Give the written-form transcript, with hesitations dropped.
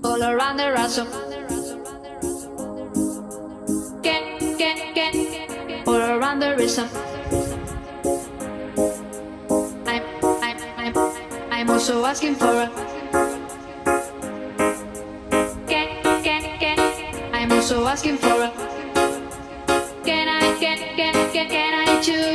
all around the ransom. All around the rhythm. I'm, I'm, I'm, I'm also asking for a. I'm also asking for a. Can I choose?